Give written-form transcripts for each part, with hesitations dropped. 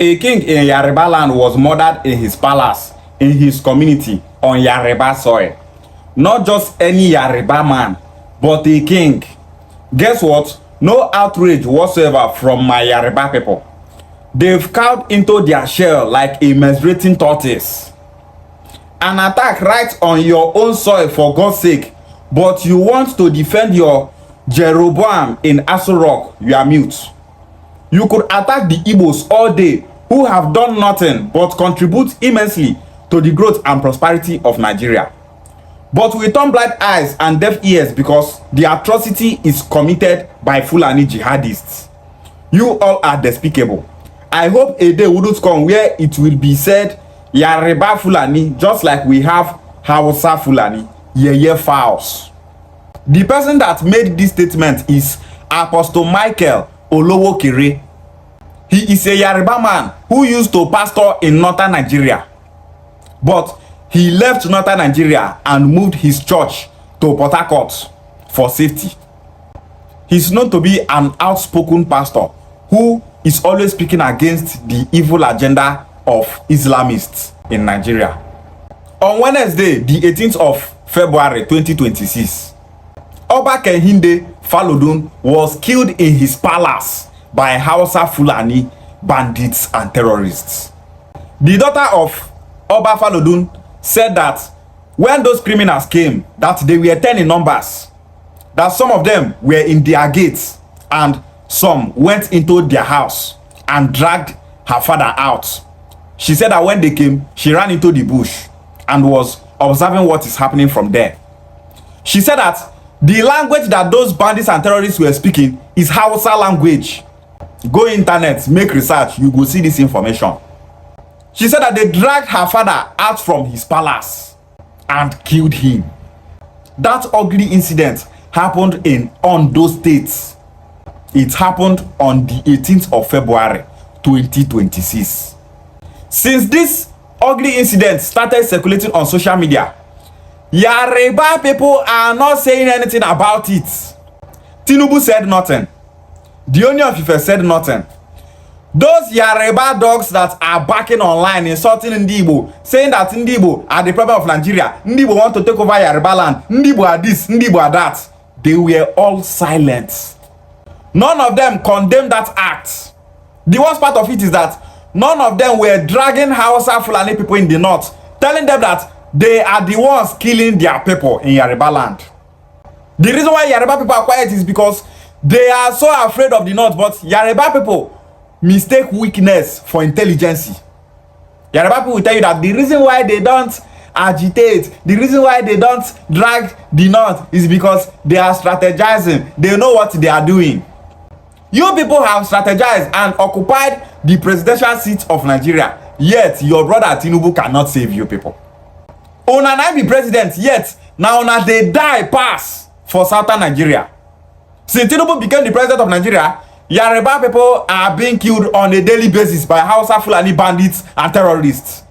A king in Yariba land was murdered in his palace, in his community, on Yariba soil. Not just any Yariba man, but a king. Guess what? No outrage whatsoever from my Yariba people. They've cowed into their shell like a menstruating tortoise. An attack right on your own soil for God's sake, but you want to defend your Jeroboam in Aso Rock, you are mute. You could attack the Igbos all day who have done nothing but contribute immensely to the growth and prosperity of Nigeria. But we turn blind eyes and deaf ears because the atrocity is committed by fulani jihadists. You all are despicable. I hope a day wouldn't come where it will be said Yariba Fulani just like we have Hausa Fulani, Yeye fowls. The person that made this statement is Apostle Michael Olowo Kere. He is a Yariba man who used to pastor in northern Nigeria. But he left northern Nigeria and moved his church to Port Harcourt for safety. He's known to be an outspoken pastor who is always speaking against the evil agenda of Islamists in Nigeria. On Wednesday, the 18th of February 2026, Oba Kehinde Falodun was killed in his palace by Hausa Fulani, bandits and terrorists. The daughter of Oba Falodun said that when those criminals came, that they were 10 in numbers, that some of them were in their gates and some went into their house and dragged her father out. She said that when they came, she ran into the bush and was observing what is happening from there. She said that the language that those bandits and terrorists were speaking is Hausa language. Go internet, make research, you will see this information. She said that they dragged her father out from his palace and killed him. That ugly incident happened in Ondo State. It happened on the 18th of February 2026. Since this ugly incident started circulating on social media, Yariba people are not saying anything about it. Tinubu said nothing. The Onion of Ife said nothing. Those Yariba dogs that are backing online insulting Ndigbo, saying that Ndigbo are the problem of Nigeria, Ndigbo want to take over Yariba land, Ndigbo are this, Ndigbo are that, they were all silent. None of them condemned that act. The worst part of it is that none of them were dragging Hausa Fulani people in the north, telling them that they are the ones killing their people in Yariba land. The reason why Yariba people are quiet is because they are so afraid of the north, but Yariba people mistake weakness for intelligence. Yariba people will tell you that the reason why they don't agitate, the reason why they don't drag the north is because they are strategizing. They know what they are doing. You people have strategized and occupied the presidential seat of Nigeria, yet your brother Tinubu cannot save you people. Una na be president, yet now una they die pass for southern Nigeria. Since Tinubu became the president of Nigeria, Yariba people are being killed on a daily basis by Hausa Fulani bandits and terrorists.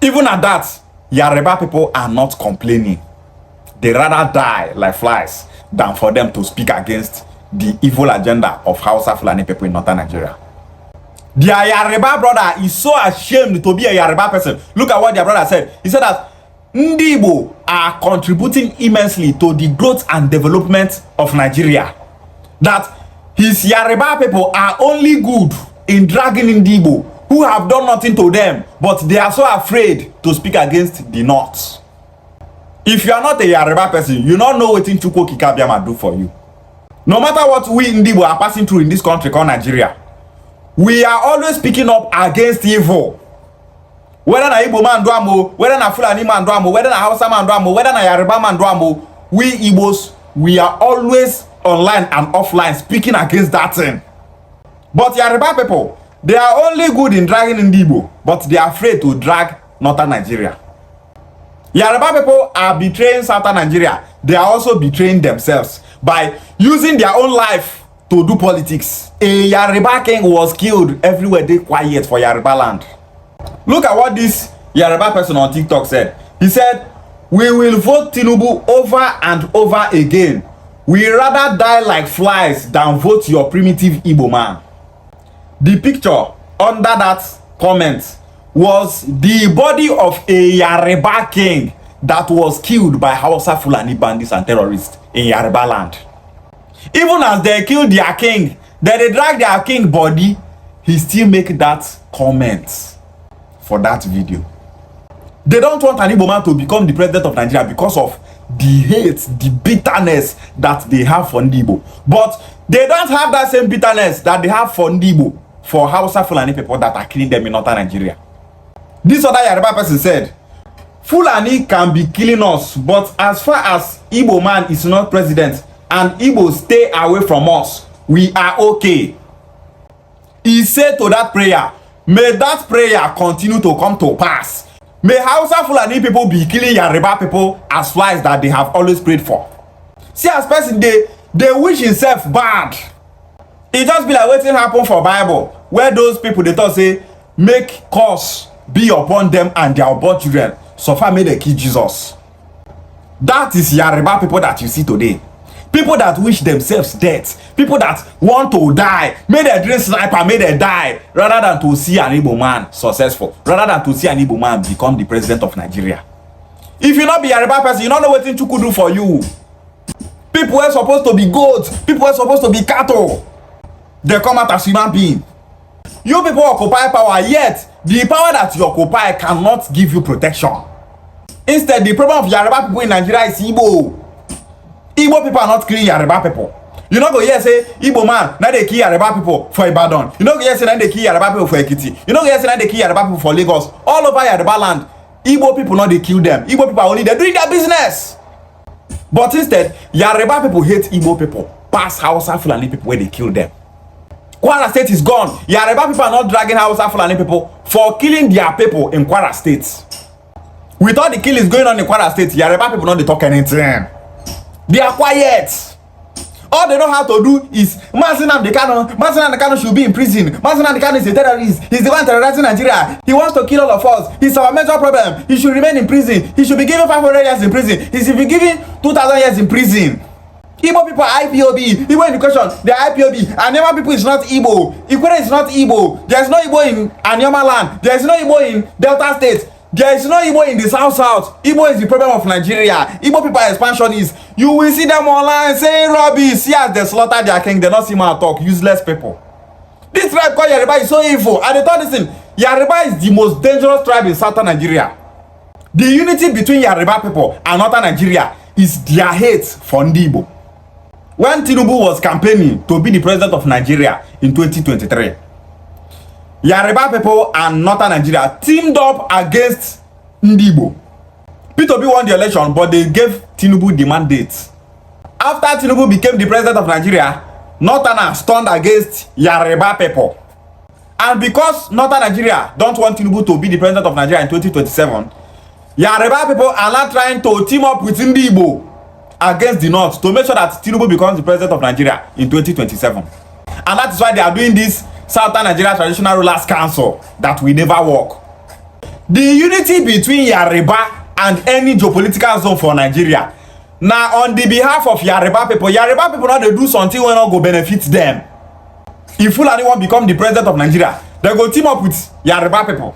Even at that, Yariba people are not complaining. They rather die like flies than for them to speak against the evil agenda of Hausa Fulani people in northern Nigeria. Their Yariba brother is so ashamed to be a Yariba person. Look at what their brother said. He said that Ndigbo are contributing immensely to the growth and development of Nigeria. That his Yariba people are only good in dragging Ndigbo, who have done nothing to them, but they are so afraid to speak against the north. If you are not a Yariba person, you don't know what Chukwu Kikabiama do for you. No matter what we Ndigbo are passing through in this country called Nigeria, we are always speaking up against evil. Whether na Igbo man do amo, whether na Fulani man do amo, whether na Hausa man do amo, whether na Yariba man do amo, we Igbos, we are always online and offline speaking against that thing. But Yariba people, they are only good in dragging Ndigbo, but they are afraid to drag northern Nigeria. Yariba people are betraying southern Nigeria. They are also betraying themselves by using their own life to do politics. A Yariba king was killed everywhere. They quiet for Yariba land. Look at what this Yariba person on TikTok said. He said, "We will vote Tinubu over and over again. We rather die like flies than vote your primitive Igbo man." The picture under that comment was the body of a Yariba king that was killed by Hausa Fulani bandits and terrorists in Yariba land. Even as they killed their king, then they drag their king body, he still make that comment for that video. They don't want an Igbo man to become the president of Nigeria because of the hate, the bitterness that they have for Ndigbo. But they don't have that same bitterness that they have for Ndigbo, for Hausa Fulani people that are killing them in northern Nigeria. This other Yariba person said, Fulani can be killing us, but as far as Igbo man is not president and Igbo stay away from us, we are okay. He said to that prayer, may that prayer continue to come to pass. May Hausa Fulani people be killing Yariba people as flies that they have always prayed for. See, as person, they wish himself bad. It just be like wetin happen for Bible, where those people they thought say, make curse be upon them and their unborn children. So far, may they kill Jesus. That is Yariba people that you see today. People that wish themselves dead. People that want to die. May they drink sniper, may they die. Rather than to see an Igbo man successful. Rather than to see an Igbo man become the president of Nigeria. If you not be Yariba person, you don't know what Chuku do for you. People are supposed to be goats. People are supposed to be cattle. They come out as human beings. You people occupy power, yet the power that you occupy cannot give you protection. Instead, the problem of Yariba people in Nigeria is Igbo. Igbo people are not killing Yariba people. You know go here say Igbo man, now they kill Yariba people for Ibadan. You know go here say now they kill Yariba people for Ekiti. You know go here say now they kill Yariba people for Lagos. All over Yariba land, Igbo people not they kill them. Igbo people are only they're doing their business. But instead, Yariba people hate Igbo people. Past Hausa Fulani people where they kill them. Kwara State is gone. Yariba people are not dragging Hausa Fulani people for killing their people in Kwara State. With all the killings going on in Kwara State, Yariba people not they talk anything. They are quiet. All they know how to do is Mazinam the Kano should be in prison. Mazinam the Kano is a terrorist. He's the one terrorizing Nigeria. He wants to kill all of us. He's our major problem. He should remain in prison. He should be given 500 years in prison. He should be given 2,000 years in prison. Igbo people are IPOB. Igbo education, they are IPOB. Anyama people is not Igbo. Ikwere is not Igbo. There is no Igbo in Anyama land. There is no Igbo in Delta State. There is no Igbo in the South. Igbo is the problem of Nigeria. Igbo people are expansionists. You will see them online saying rubbish. See as they slaughter their king. They not see man talk. Useless people. This tribe called Yariba is so evil. And they thought this thing. Yariba is the most dangerous tribe in southern Nigeria. The unity between Yariba people and northern Nigeria is their hate for Ndigbo. When Tinubu was campaigning to be the president of Nigeria in 2023, Yariba people and northern Nigeria teamed up against Ndigbo. P2B won the election, but they gave Tinubu the mandate. After Tinubu became the president of Nigeria, northerners turned against Yariba people. And because northern Nigeria don't want Tinubu to be the president of Nigeria in 2027, Yariba people are now trying to team up with Ndigbo against the north to make sure that Tinubu becomes the president of Nigeria in 2027. And that is why they are doing this Southern Nigeria Traditional Rulers Council that will never work. The unity between Yariba and any geopolitical zone for Nigeria. Now, on the behalf of Yariba people not they do something when not go benefit them. If Fulani won't become the president of Nigeria, they go team up with Yariba people.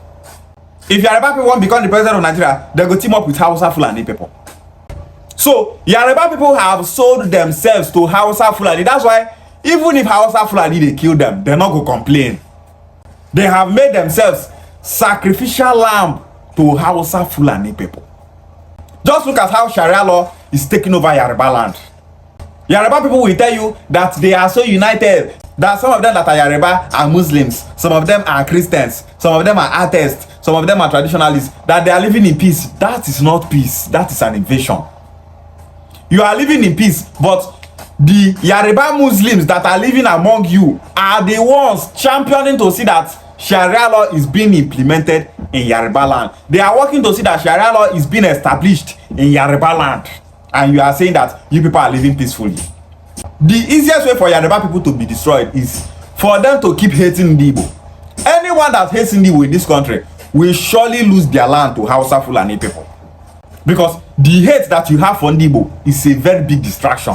If Yariba people won't become the president of Nigeria, they go team up with Hausa Fulani people. So, Yariba people have sold themselves to Hausa Fulani. That's why, even if Hausa Fulani they kill them, they're not going to complain. They have made themselves sacrificial lamb to Hausa Fulani people. Just look at how Sharia law is taking over Yariba land. Yariba people will tell you that they are so united that some of them that are Yariba are Muslims, some of them are Christians, some of them are atheists, some of them are traditionalists, that they are living in peace. That is not peace. That is an invasion. You are living in peace, but the Yariba Muslims that are living among you are the ones championing to see that Sharia law is being implemented in Yariba land. They are working to see that Sharia law is being established in Yariba land. And you are saying that you people are living peacefully. The easiest way for Yariba people to be destroyed is for them to keep hating Ndigbo. Anyone that hates Ndigbo in this country will surely lose their land to Hausa Fulani people. Because the hate that you have for Ndigbo is a very big distraction.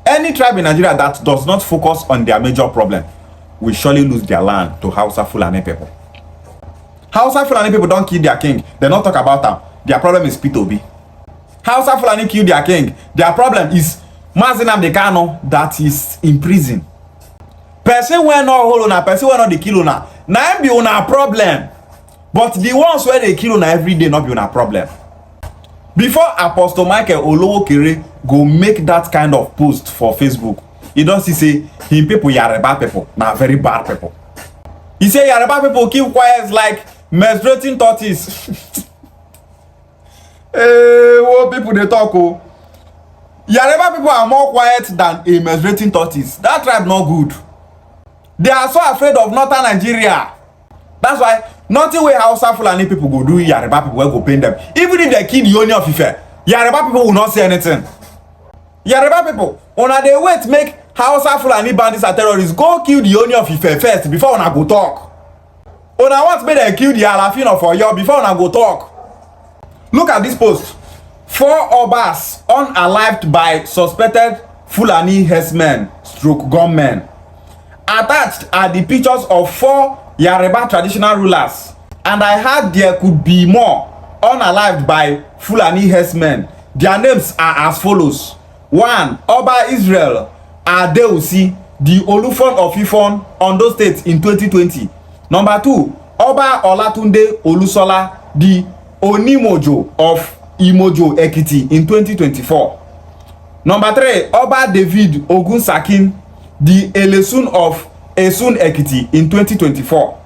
Any tribe in Nigeria that does not focus on their major problem will surely lose their land to Hausa Fulani people. Hausa Fulani people don't kill their king. They don't talk about them. Their problem is P2B. Hausa Fulani kill their king. Their problem is Mazi Nnamdi Kanu that is in prison. Person wey not hold una, person wey not dey kill una, na be una problem. But the ones where they kill una every day not be una problem. Before Apostle Michael Olowokere go make that kind of post for Facebook, he don see say him people Yariba people na very bad people. He say Yariba people keep quiet like menstruating tortoise. What people they talk oh. Yariba people are more quiet than a menstruating tortoise. That tribe not good. They are so afraid of northern Nigeria. That's why nothing wey Hausa Fulani people go do Yariba people wey go pain them. Even if they kill the Oni of Ife, Yariba people will not say anything. Yariba people, una dey wait make Hausa Fulani bandits and terrorists go kill the Oni of Ife first before una go talk. Una want make dem kill the Alafin of Oyo before una go talk. Look at this post. 4 Obas unalived by suspected Fulani herdsmen / gunmen. Attached are the pictures of 4 Yariba traditional rulers, and I heard there could be more unalived by Fulani herdsmen. Their names are as follows. 1. Oba Israel Adeusi, the Olufon of Ifon, Ondo State in 2020. Number 2. Oba Olatunde Olusola, the Onimojo of Imojo Ekiti in 2024. Number 3. Oba David Ogunsakin, the Elesun of Esun Ekiti in 2024.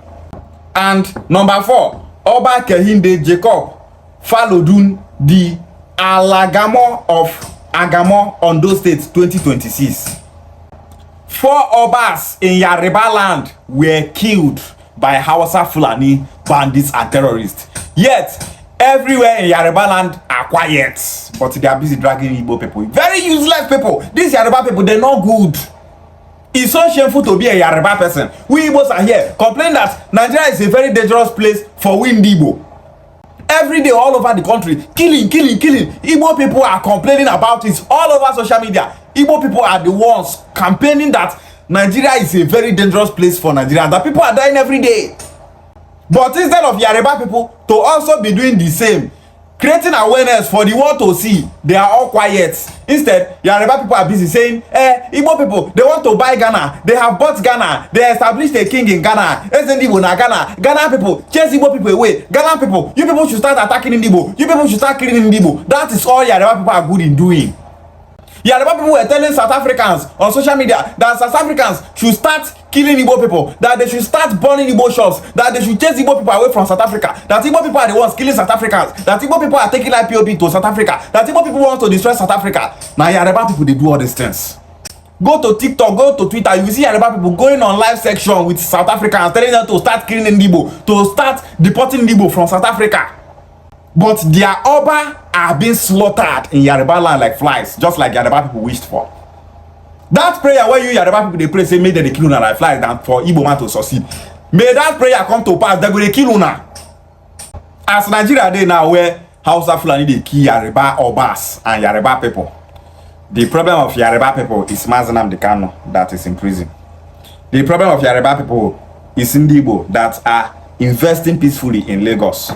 And number 4. Oba Kehinde Jacob Falodun, the Alagamo of Agamo, Ondo State 2026. 4 Obas in Yariba land were killed by Hausa Fulani bandits and terrorists. Yet everywhere in Yariba land are quiet, but they are busy dragging Igbo people. Very useless people. These Yariba people, they're not good. It's so shameful to be a Yariba person. We Igbos are here complaining that Nigeria is a very dangerous place for we Ndigbo. Every day all over the country, killing. Igbo people are complaining about it all over social media. Igbo people are the ones campaigning that Nigeria is a very dangerous place for Nigeria, that people are dying every day. But instead of Yariba people to also be doing the same, creating awareness for the world to see, they are all quiet. Instead, Yariba people are busy saying, Igbo people, they want to buy Ghana. They have bought Ghana. They established a king in Ghana. Ndigbo na Ghana. Ghana people, chase Igbo people away. Ghana people, you people should start attacking Ndigbo. You people should start killing Ndigbo. That is all Yariba people are good in doing. Yariba people were telling South Africans on social media that South Africans should start killing Igbo people, that they should start burning Igbo shops, that they should chase Igbo people away from South Africa, that Igbo people are the ones killing South Africans, that Igbo people are taking IPOB to South Africa, that Igbo people want to destroy South Africa. Now Yariba people, they do all these things. Go to TikTok, go to Twitter, you see Yariba people going on live section with South Africans, telling them to start killing Ndigbo, to start deporting Ndigbo from South Africa. But their Oba are being slaughtered in Yariba land like flies, just like Yariba people wished for. That prayer where you Yariba people they pray say may they kill una like flies than for Igbo man to succeed. May that prayer come to pass, they go they kill una. As Nigeria dey now where Hausa Fulani they kill Yariba Obas and Yariba people. The problem of Yariba people is Mazi Nnamdi Kanu that is in prison. The problem of Yariba people is Ndigbo that are investing peacefully in Lagos.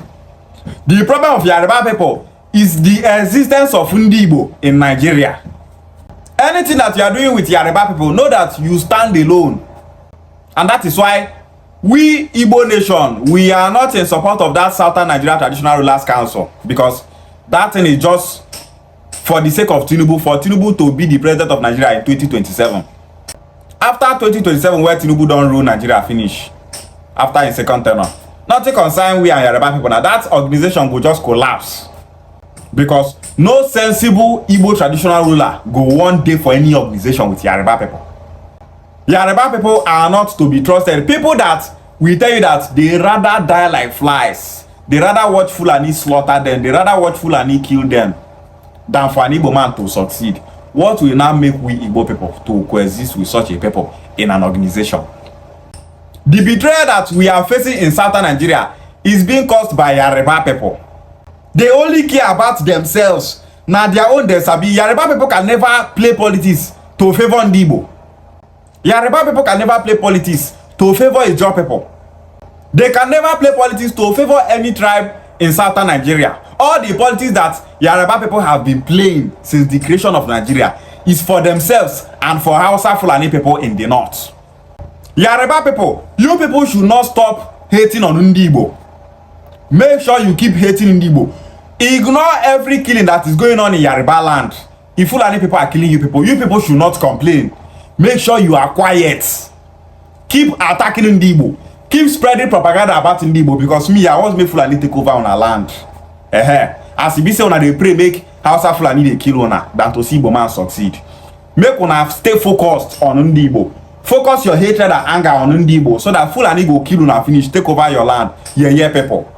The problem of Yariba people is the existence of Ndigbo in Nigeria. Anything that you are doing with Yariba people, know that you stand alone. And that is why we Igbo nation, we are not in support of that Southern Nigeria Traditional Rulers Council, because that thing is just for the sake of Tinubu, for Tinubu to be the president of Nigeria in 2027. After 2027, where Tinubu don't rule Nigeria finish, after his second tenure, nothing concern we and Yariba people. Now that organization will just collapse, because no sensible Igbo traditional ruler go one day for any organization with Yariba people. Yariba people are not to be trusted. People that will tell you that they rather die like flies, they rather watch Fulani slaughter them, they rather watch Fulani kill them than for an Igbo man to succeed. What will now make we Igbo people to coexist with such a people in an organization? The betrayal that we are facing in Southern Nigeria is being caused by Yariba people. They only care about themselves. Now their own desabi. Yariba people can never play politics to favor Ndigbo. Yariba people can never play politics to favor Ijaw people. They can never play politics to favor any tribe in southern Nigeria. All the politics that Yoruba people have been playing since the creation of Nigeria is for themselves and for Hausa Fulani people in the north. Yoruba people, you people should not stop hating on Ndigbo. Make sure you keep hating Ndigbo. Ignore every killing that is going on in Yariba land. If Fulani people are killing you people should not complain. Make sure you are quiet. Keep attacking Ndigbo. Keep spreading propaganda about Ndigbo, because me, I want make Fulani take over on our land. As e be say una dey pray make Hausa Fulani dey kill una than to see Igbo man succeed. Make una stay focused on Ndigbo. Focus your hatred and anger on Ndigbo so that Fulani go kill una finish, take over your land. Yeah, people.